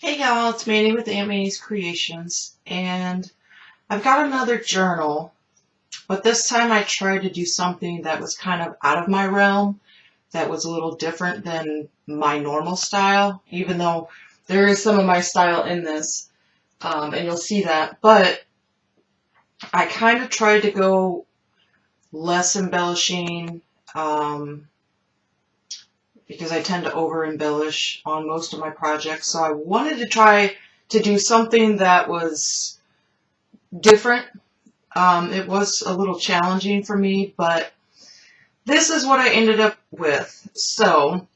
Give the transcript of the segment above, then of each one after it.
Hey y'all, it's Manny with Mannys Creations, and I've got another journal, but this time I tried to do something that was kind of out of my realm, that was a little different than my normal style, even though there is some of my style in this, and you'll see that, but I kind of tried to go less embellishing, because I tend to over embellish on most of my projects, so I wanted to try to do something that was different. It was a little challenging for me, but this is what I ended up with. So,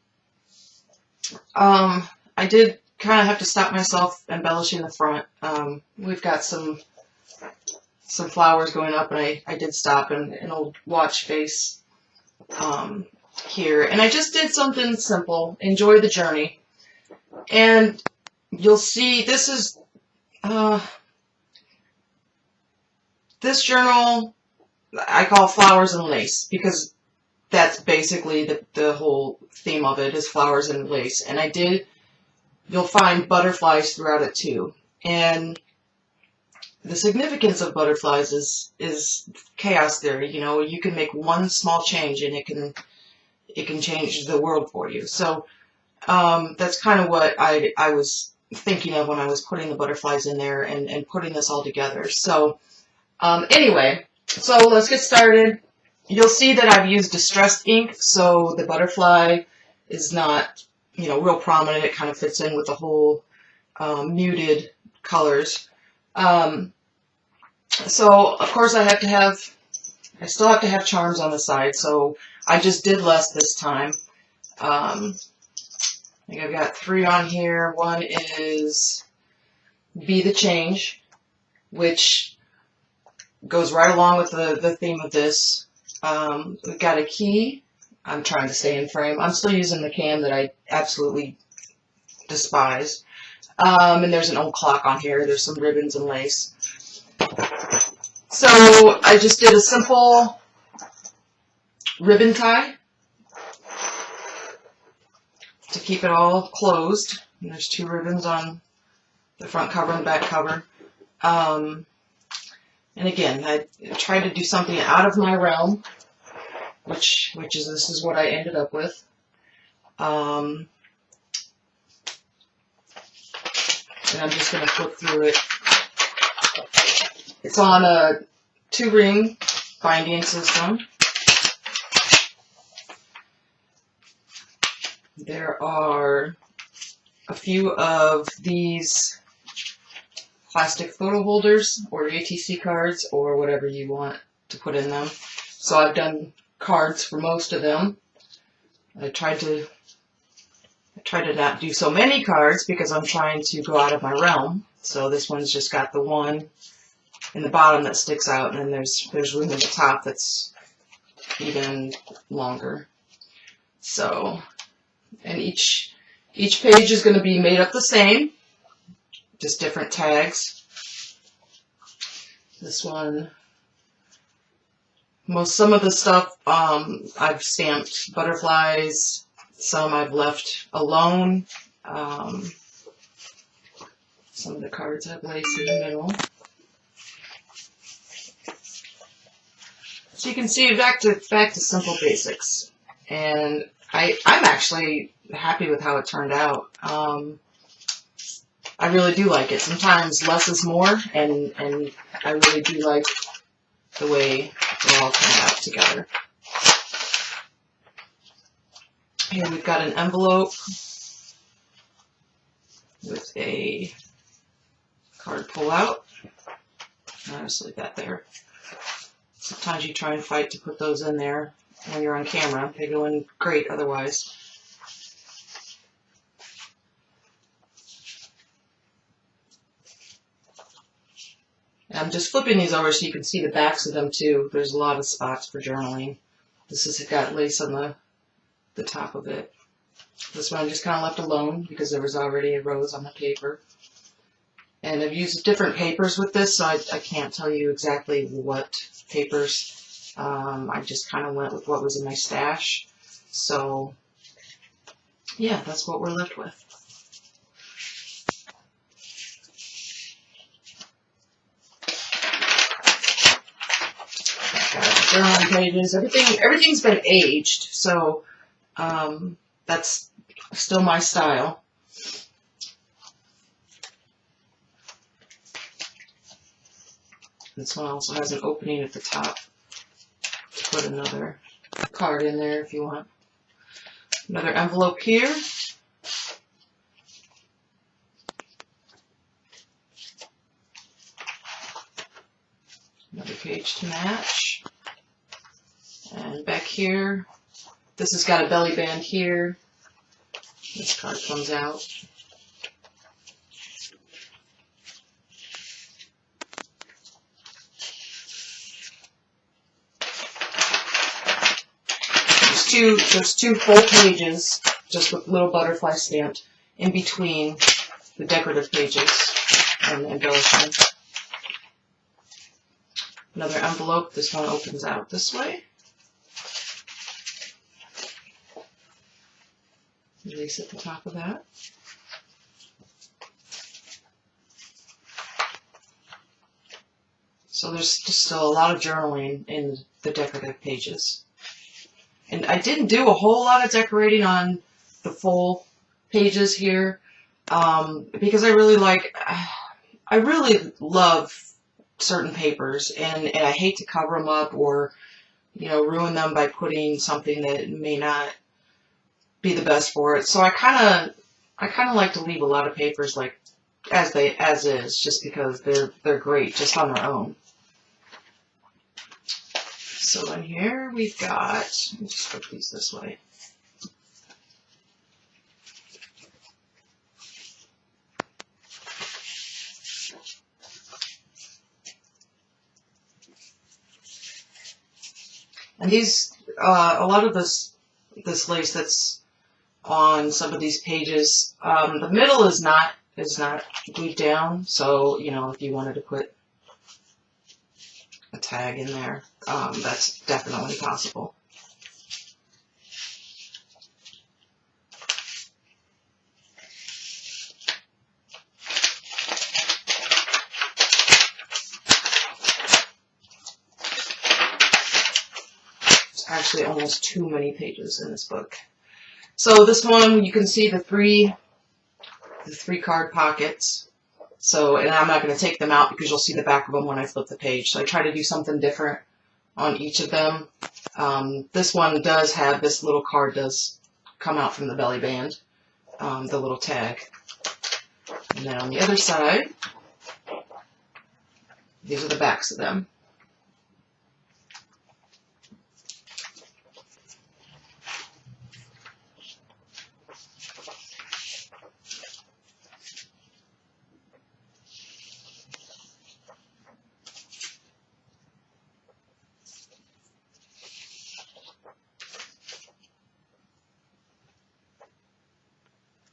I did kind of have to stop myself embellishing the front. We've got some flowers going up, and I did stop an old watch face here. And I just did something simple, enjoy the journey. And you'll see this is, this journal I call Flowers and Lace, because that's basically the whole theme of it is flowers and lace. And you'll find butterflies throughout it too. And the significance of butterflies is chaos theory. You know, you can make one small change and it can change the world for you. So that's kind of what I was thinking of when I was putting the butterflies in there and putting this all together. So anyway, so let's get started. You'll see that I've used distressed ink, so the butterfly is not, you know, real prominent. It kind of fits in with the whole muted colors. So of course I still have to have charms on the side, so I just did less this time. I think I've got 3 on here. One is Be the Change, which goes right along with the theme of this. We've got a key. I'm trying to stay in frame. I'm still using the cam that I absolutely despise. And there's an old clock on here. There's some ribbons and lace. So I just did a simple ribbon tie to keep it all closed. And there's 2 ribbons on the front cover and the back cover. And again, I tried to do something out of my realm, which is this is what I ended up with. And I'm just going to flip through it. It's on a 2-ring binding system. There are a few of these plastic photo holders or ATC cards or whatever you want to put in them. So I've done cards for most of them. I tried to not do so many cards because I'm trying to go out of my realm. So this one's just got the one in the bottom that sticks out, and then there's room at the top that's even longer. So, and each page is going to be made up the same, just different tags. This one, some of the stuff I've stamped butterflies, some I've left alone. Some of the cards have lace in the middle. So you can see back to simple basics, and I'm actually happy with how it turned out. I really do like it. Sometimes less is more, and I really do like the way they all come out together. Here we've got an envelope with a card pull out. I'll just leave that there. Sometimes you try and fight to put those in there when you're on camera. They go in great otherwise. And I'm just flipping these over so you can see the backs of them too. There's a lot of spots for journaling. This has got lace on the top of it. This one I just kind of left alone because there was already a rose on the paper. And I've used different papers with this, so I can't tell you exactly what papers. I just kind of went with what was in my stash. So, yeah, that's what we're left with. got journaling pages. Everything's been aged, so that's still my style. This one also has an opening at the top to put another card in there if you want. Another envelope here. Another page to match. And back here, this has got a belly band here. This card comes out. There's two full pages, just with little butterfly stamped in between the decorative pages and the embellishment. Another envelope. This one opens out this way. Lace at the top of that. So there's just still a lot of journaling in the decorative pages. And I didn't do a whole lot of decorating on the full pages here because I really love certain papers, and I hate to cover them up or, you know, ruin them by putting something that may not be the best for it. So I kind of like to leave a lot of papers like as is, just because they're great just on their own. So in here we've got, let me just put these this way. And these, a lot of this lace that's on some of these pages, the middle is not glued down. So, you know, if you wanted to put a tag in there, that's definitely possible. There's actually almost too many pages in this book. So this one, you can see the three card pockets. So, and I'm not going to take them out because you'll see the back of them when I flip the page. So I try to do something different on each of them. This one does have, this little card does come out from the belly band, the little tag. And then on the other side, these are the backs of them.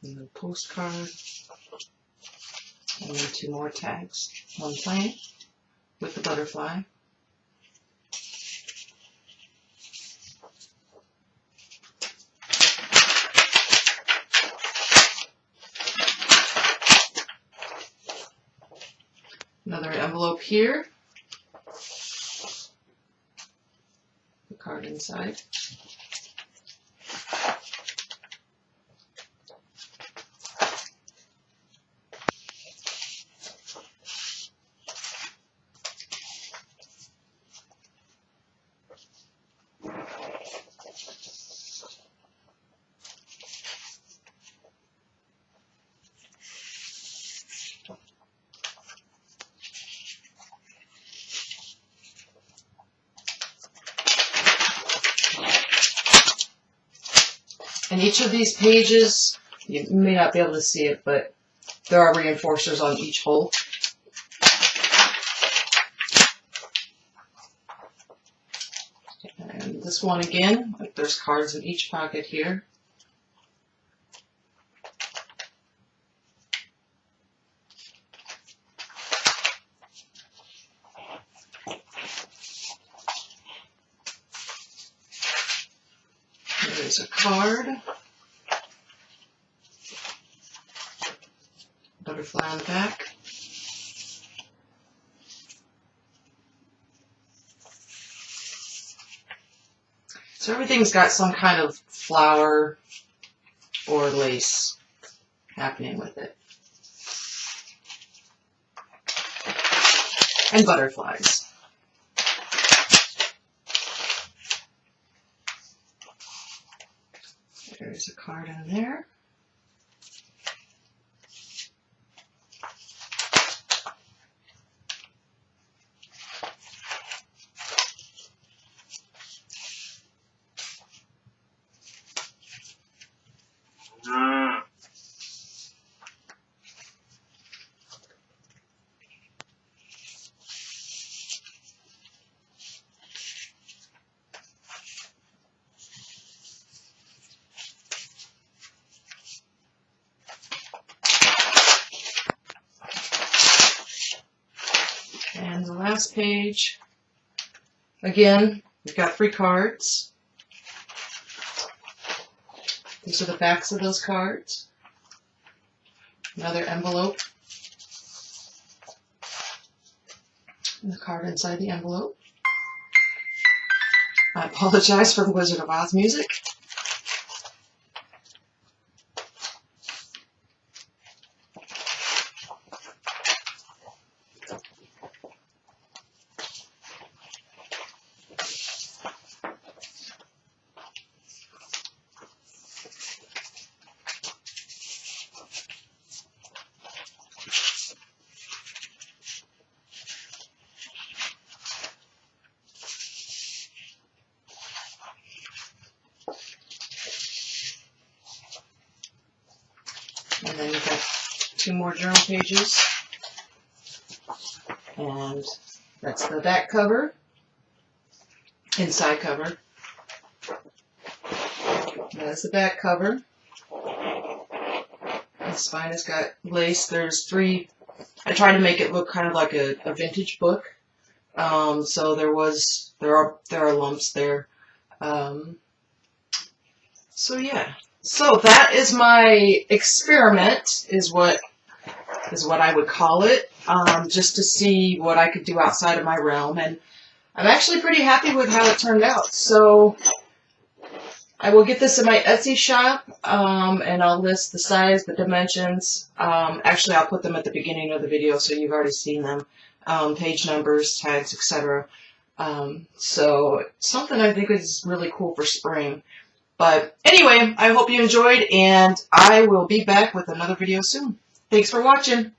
And the postcard, and then two more tags. One plain with the butterfly. Another envelope here. The card inside. And each of these pages, you may not be able to see it, but there are reinforcers on each hole. And this one again, there's cards in each pocket here. There's a card, butterfly on the back, So everything's got some kind of flower or lace happening with it. And butterflies. There's a card in there. And the last page, again, we've got 3 cards. These are the backs of those cards. Another envelope. And the card inside the envelope. I apologize for the Wizard of Oz music. And then you've got 2 more journal pages. And that's the back cover, inside cover. That's the back cover. The spine has got lace. There's 3. I tried to make it look kind of like a vintage book. So there are lumps there. So yeah. So that is my experiment, is what I would call it, just to see what I could do outside of my realm, and I'm actually pretty happy with how it turned out. So I will get this in my Etsy shop, and I'll list the size, the dimensions. Actually, I'll put them at the beginning of the video, so you've already seen them, page numbers, tags, etc. So something I think is really cool for spring. But anyway, I hope you enjoyed, and I will be back with another video soon. Thanks for watching.